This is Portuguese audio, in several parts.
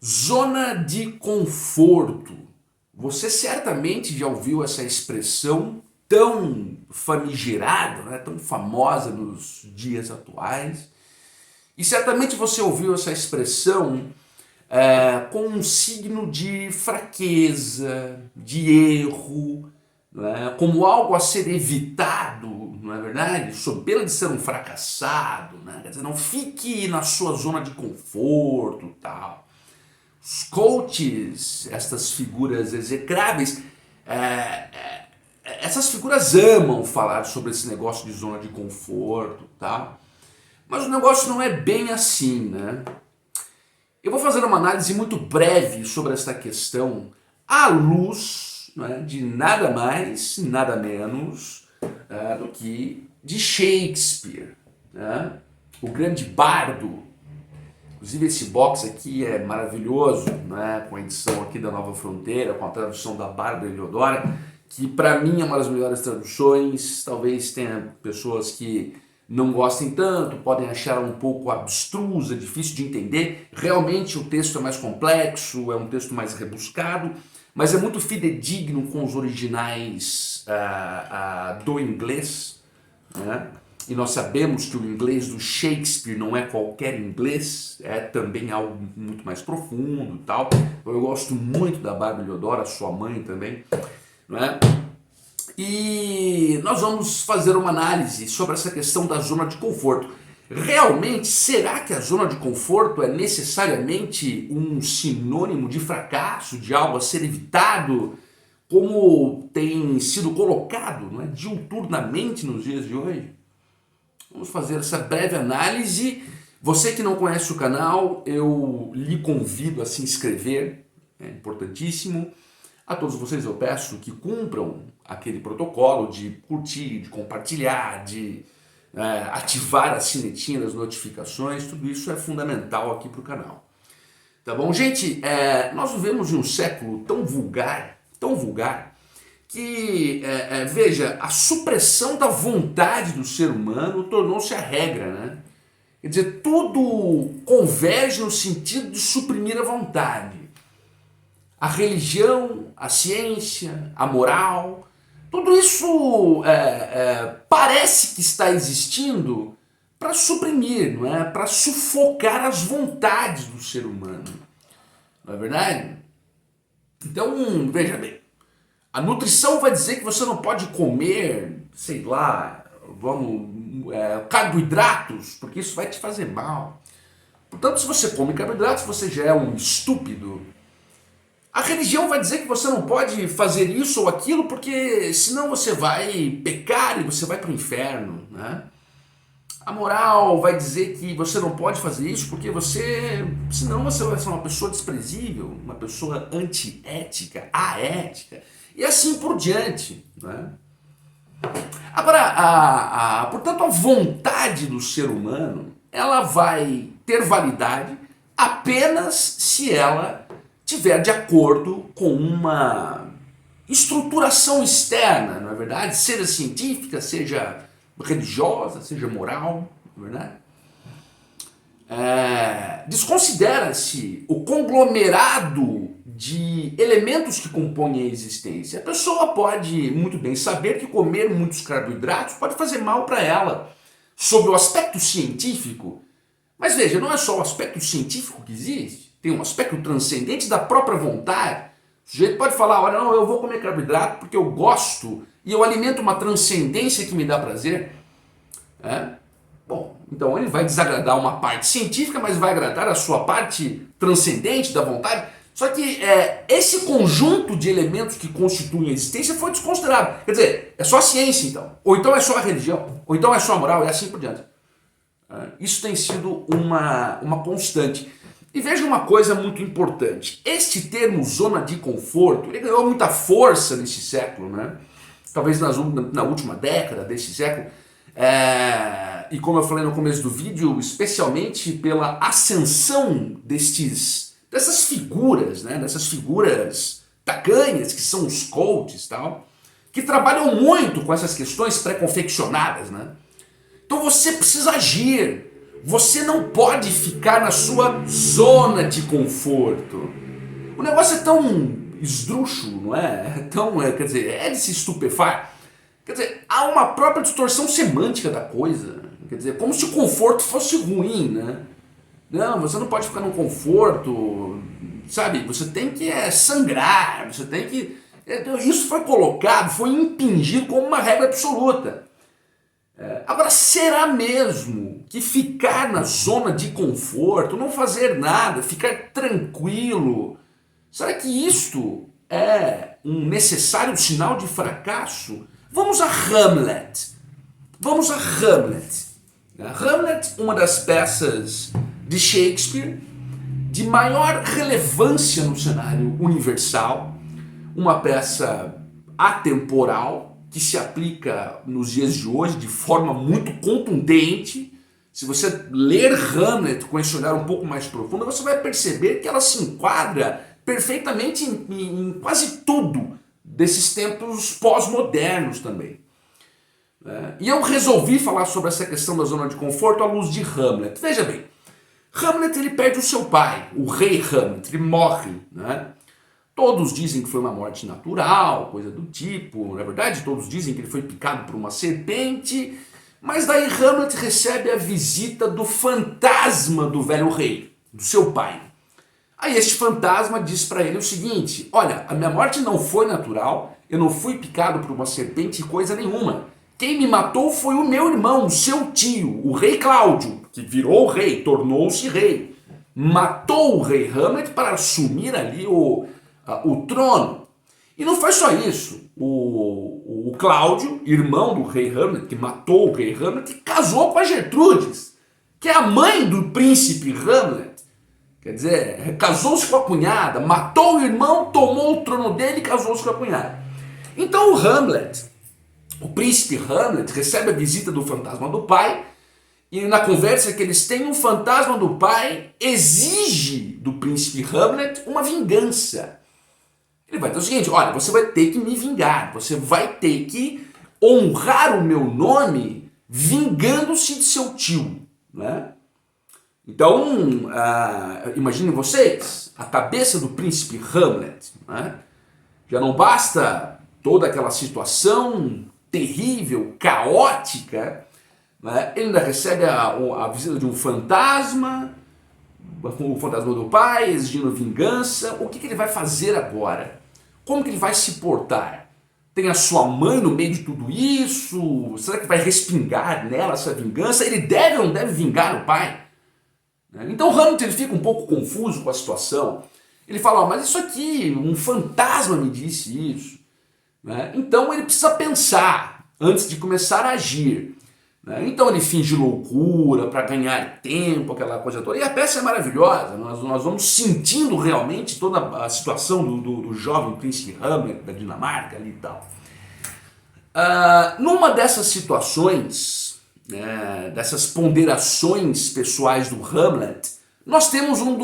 Zona de conforto. Você certamente já ouviu essa expressão tão famigerada, né, tão famosa nos dias atuais. E certamente você ouviu essa expressão com um signo de fraqueza, de erro, né, como algo a ser evitado, não é verdade? Sob pena de ser um fracassado, né? Quer dizer, não fique na sua zona de conforto, tal. Os coaches, estas figuras execráveis, essas figuras amam falar sobre esse negócio de zona de conforto, tá? Mas o negócio não é bem assim, né? Eu vou fazer uma análise muito breve sobre esta questão à luz, né, de nada mais, nada menos do que de Shakespeare, né? O grande bardo. Inclusive esse box aqui é maravilhoso, né? Com a edição aqui da Nova Fronteira, com a tradução da Bárbara Eliodora, que para mim é uma das melhores traduções. Talvez tenha pessoas que não gostem tanto, podem achar um pouco abstrusa, difícil de entender. Realmente o texto é mais complexo, é um texto mais rebuscado, mas é muito fidedigno com os originais do inglês, né? E nós sabemos que o inglês do Shakespeare não é qualquer inglês, é também algo muito mais profundo e tal. Eu gosto muito da Bárbara Eliodora, sua mãe também, não é? E nós vamos fazer uma análise sobre essa questão da zona de conforto. Realmente, será que a zona de conforto é necessariamente um sinônimo de fracasso, de algo a ser evitado, como tem sido colocado, não é, diuturnamente nos dias de hoje? Vamos fazer essa breve análise. Você que não conhece o canal, eu lhe convido a se inscrever, é importantíssimo. A todos vocês eu peço que cumpram aquele protocolo de curtir, de compartilhar, de ativar a sinetinha das notificações. Tudo isso é fundamental aqui para o canal. Tá bom? Gente, nós vivemos em um século tão vulgar, que, veja, a supressão da vontade do ser humano tornou-se a regra, né? Quer dizer, tudo converge no sentido de suprimir a vontade. A religião, a ciência, a moral, tudo isso parece que está existindo para suprimir, não é? Para sufocar as vontades do ser humano. Não é verdade? Então, veja bem, a nutrição vai dizer que você não pode comer, sei lá, carboidratos, porque isso vai te fazer mal. Portanto, se você come carboidratos, você já é um estúpido. A religião vai dizer que você não pode fazer isso ou aquilo, porque senão você vai pecar e você vai para o inferno, né? A moral vai dizer que você não pode fazer isso porque senão você vai ser uma pessoa desprezível, uma pessoa antiética, aética, e assim por diante, né? Agora, portanto, a vontade do ser humano, ela vai ter validade apenas se ela tiver de acordo com uma estruturação externa, não é verdade? Seja científica, seja religiosa, seja moral, não é verdade? Desconsidera-se o conglomerado de elementos que compõem a existência. A pessoa pode muito bem saber que comer muitos carboidratos pode fazer mal para ela, sob o aspecto científico. Mas veja, não é só o aspecto científico que existe, tem um aspecto transcendente da própria vontade. O sujeito pode falar, olha, não, eu vou comer carboidrato porque eu gosto e eu alimento uma transcendência que me dá prazer. Bom, então ele vai desagradar uma parte científica, mas vai agradar a sua parte transcendente da vontade. Só que esse conjunto de elementos que constituem a existência foi desconsiderado. Quer dizer, é só a ciência então, ou então é só a religião, ou então é só a moral e assim por diante. Isso tem sido uma constante. E veja uma coisa muito importante, este termo zona de conforto, ele ganhou muita força nesse século, né? Talvez na última década desse século, e como eu falei no começo do vídeo, especialmente pela ascensão dessas figuras, né? Dessas figuras tacanhas que são os coaches, tal, que trabalham muito com essas questões pré-confeccionadas, né? Então você precisa agir, Você não pode ficar na sua zona de conforto. O negócio é tão esdrúxulo, não é? Quer dizer, é de se estupefar. Quer dizer, há uma própria distorção semântica da coisa. Quer dizer, como se o conforto fosse ruim, né? Não, você não pode ficar no conforto, sabe? Você tem que sangrar, você tem que... Isso foi colocado, foi impingido como uma regra absoluta. Agora, será mesmo que ficar na zona de conforto, não fazer nada, ficar tranquilo, será que isto é um necessário sinal de fracasso? Vamos a Hamlet. Vamos a Hamlet. Hamlet, uma das peças de Shakespeare de maior relevância no cenário universal, uma peça atemporal que se aplica nos dias de hoje de forma muito contundente. Se você ler Hamlet com esse olhar um pouco mais profundo, você vai perceber que ela se enquadra perfeitamente em quase tudo desses tempos pós-modernos também. E eu resolvi falar sobre essa questão da zona de conforto à luz de Hamlet. Veja bem, Hamlet ele perde o seu pai, o rei Hamlet, ele morre, né? Todos dizem que foi uma morte natural, coisa do tipo, na verdade todos dizem que ele foi picado por uma serpente, mas daí Hamlet recebe a visita do fantasma do velho rei, do seu pai. Aí este fantasma diz para ele o seguinte: olha, a minha morte não foi natural, eu não fui picado por uma serpente coisa nenhuma. Quem me matou foi o meu irmão, o seu tio, o rei Cláudio, que virou rei, tornou-se rei. Matou o rei Hamlet para assumir ali o trono. E não foi só isso. O Cláudio, irmão do rei Hamlet, que matou o rei Hamlet, casou com a Gertrudes, que é a mãe do príncipe Hamlet. Quer dizer, casou-se com a cunhada, matou o irmão, tomou o trono dele e casou-se com a cunhada. Então o Hamlet, o príncipe Hamlet, recebe a visita do fantasma do pai, e na conversa que eles têm, o fantasma do pai exige do príncipe Hamlet uma vingança. Ele vai dizer o seguinte: olha, você vai ter que me vingar, você vai ter que honrar o meu nome vingando-se de seu tio, né? Então, imaginem vocês, a cabeça do príncipe Hamlet, né? Já não basta toda aquela situação terrível, caótica, né? Ele ainda recebe a visita de um fantasma, o fantasma do pai, exigindo vingança. O que ele vai fazer agora? Como que ele vai se portar? Tem a sua mãe no meio de tudo isso? Será que vai respingar nela essa vingança? Ele deve ou não deve vingar o pai? Então Hamlet ele fica um pouco confuso com a situação. Ele fala: mas isso aqui, um fantasma me disse isso. Então ele precisa pensar antes de começar a agir. Então ele finge loucura para ganhar tempo, aquela coisa toda. E a peça é maravilhosa, nós vamos sentindo realmente toda a situação do jovem príncipe Hamlet da Dinamarca ali e tal. Numa dessas situações, dessas ponderações pessoais do Hamlet, nós temos um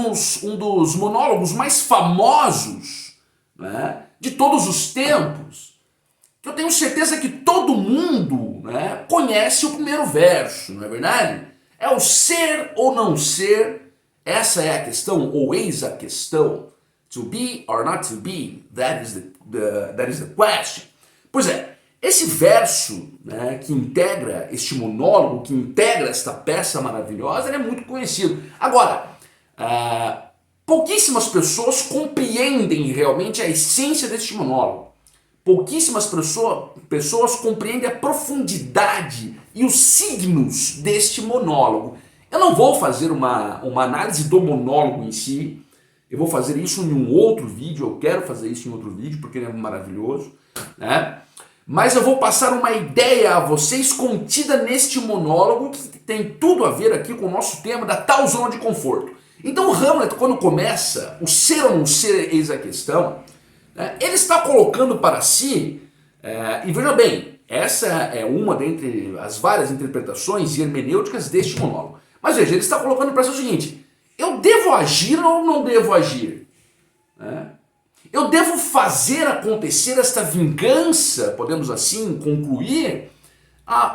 dos monólogos mais famosos, né, de todos os tempos. Eu tenho certeza que todo mundo, né, conhece o primeiro verso, não é verdade? É o ser ou não ser, essa é a questão, ou eis a questão. To be or not to be, that is the question. Pois é, esse verso, né, que integra este monólogo, que integra esta peça maravilhosa, ele é muito conhecido. Agora, pouquíssimas pessoas compreendem realmente a essência deste monólogo. Pouquíssimas pessoas compreendem a profundidade e os signos deste monólogo. Eu não vou fazer uma análise do monólogo em si, eu vou fazer isso em um outro vídeo, eu quero fazer isso em outro vídeo porque ele é maravilhoso, né? Mas eu vou passar uma ideia a vocês contida neste monólogo que tem tudo a ver aqui com o nosso tema da tal zona de conforto. Então Hamlet, quando começa o ser ou não ser eis a questão, ele está colocando para si, e veja bem, essa é uma dentre as várias interpretações e hermenêuticas deste monólogo. Mas veja, ele está colocando para si o seguinte: eu devo agir ou não devo agir? Eu devo fazer acontecer esta vingança, podemos assim concluir,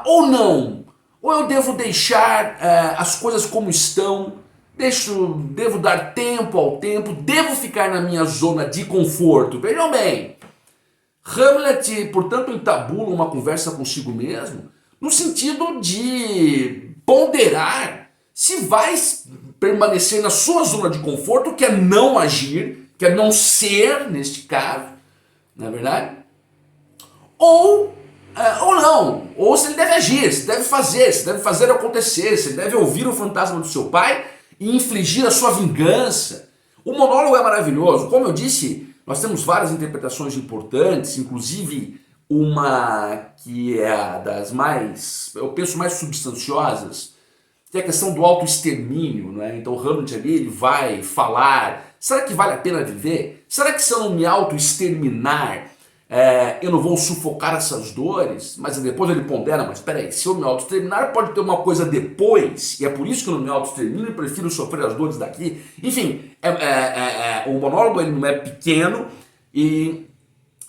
ou não? Ou eu devo deixar as coisas como estão, devo dar tempo ao tempo, devo ficar na minha zona de conforto? Vejam bem, Hamlet, portanto, entabula uma conversa consigo mesmo, no sentido de ponderar se vai permanecer na sua zona de conforto, que é não agir, que é não ser, neste caso, não é verdade? Ou não, ou se ele deve agir, se deve fazer acontecer, se deve ouvir o fantasma do seu pai e infligir a sua vingança. O monólogo é maravilhoso, como eu disse, nós temos várias interpretações importantes, inclusive uma que é a das mais, eu penso, mais substanciosas, que é a questão do autoextermínio, não é? Então o Hamlet ali, ele vai falar, será que vale a pena viver? Será que se eu não me autoexterminar, eu não vou sufocar essas dores? Mas depois ele pondera, mas peraí, se eu me autoexterminar pode ter uma coisa depois, e é por isso que eu não me autoextermino e prefiro sofrer as dores daqui. Enfim, o monólogo ele não é pequeno,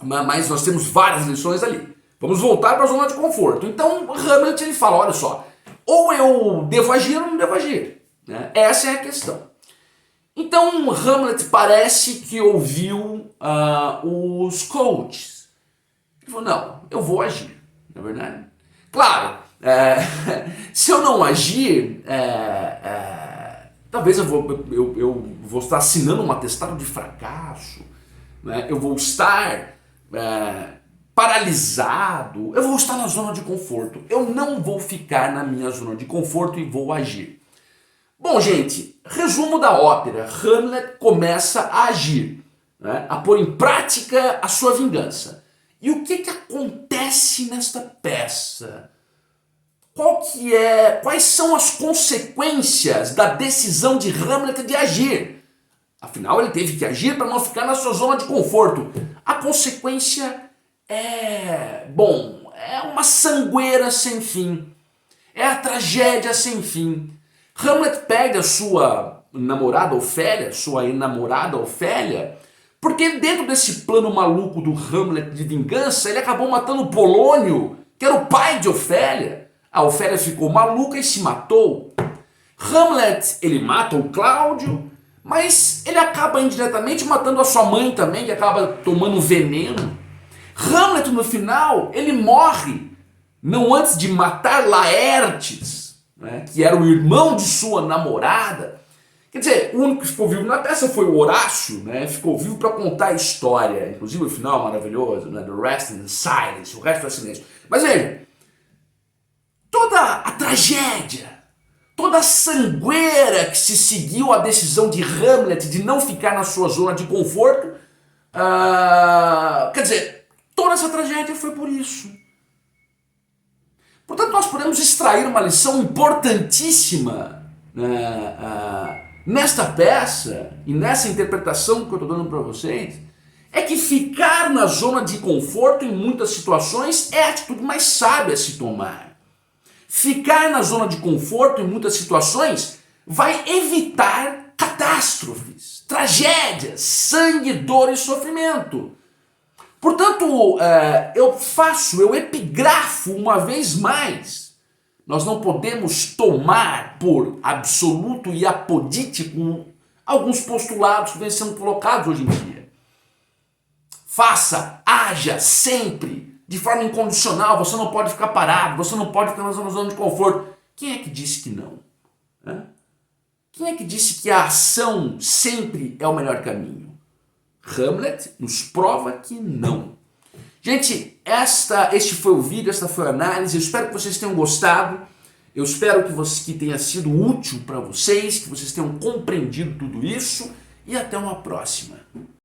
mas nós temos várias lições ali. Vamos voltar para a zona de conforto. Então Hamlet ele fala, olha só, ou eu devo agir ou não devo agir, né? Essa é a questão. Então Hamlet parece que ouviu os coaches. Ele falou, não, eu vou agir, não é verdade? Claro, se eu não agir, talvez eu vou estar assinando um atestado de fracasso, né? Eu vou estar paralisado, eu vou estar na zona de conforto. Eu não vou ficar na minha zona de conforto e vou agir. Bom, gente, resumo da ópera. Hamlet começa a agir, né? A pôr em prática a sua vingança. E o que acontece nesta peça? Quais são as consequências da decisão de Hamlet de agir? Afinal, ele teve que agir para não ficar na sua zona de conforto. A consequência é uma sangueira sem fim. É a tragédia sem fim. Hamlet perde a sua namorada Ofélia, porque dentro desse plano maluco do Hamlet de vingança, ele acabou matando Polônio, que era o pai de Ofélia. A Ofélia ficou maluca e se matou. Hamlet, ele mata o Cláudio, mas ele acaba indiretamente matando a sua mãe também, que acaba tomando veneno. Hamlet, no final, ele morre, não antes de matar Laertes, né, que era o irmão de sua namorada. Quer dizer, o único que ficou vivo na peça foi o Horácio, né, ficou vivo para contar a história, inclusive o final maravilhoso, né, The Rest in Silence, o resto é silêncio. Mas veja, toda a tragédia, toda a sangueira que se seguiu à decisão de Hamlet de não ficar na sua zona de conforto, quer dizer, toda essa tragédia foi por isso. Portanto, nós podemos extrair uma lição importantíssima nesta peça e nessa interpretação que eu estou dando para vocês, é que ficar na zona de conforto em muitas situações é a atitude mais sábia a se tomar. Ficar na zona de conforto em muitas situações vai evitar catástrofes, tragédias, sangue, dor e sofrimento. Portanto, eu epigrafo uma vez mais. Nós não podemos tomar por absoluto e apodítico alguns postulados que vêm sendo colocados hoje em dia. Faça, haja sempre, de forma incondicional. Você não pode ficar parado, você não pode ficar na zona de conforto. Quem é que disse que não? Quem é que disse que a ação sempre é o melhor caminho? Hamlet nos prova que não. Gente, este foi o vídeo, esta foi a análise. Eu espero que vocês tenham gostado. Eu espero que tenha sido útil para vocês, que vocês tenham compreendido tudo isso. E até uma próxima.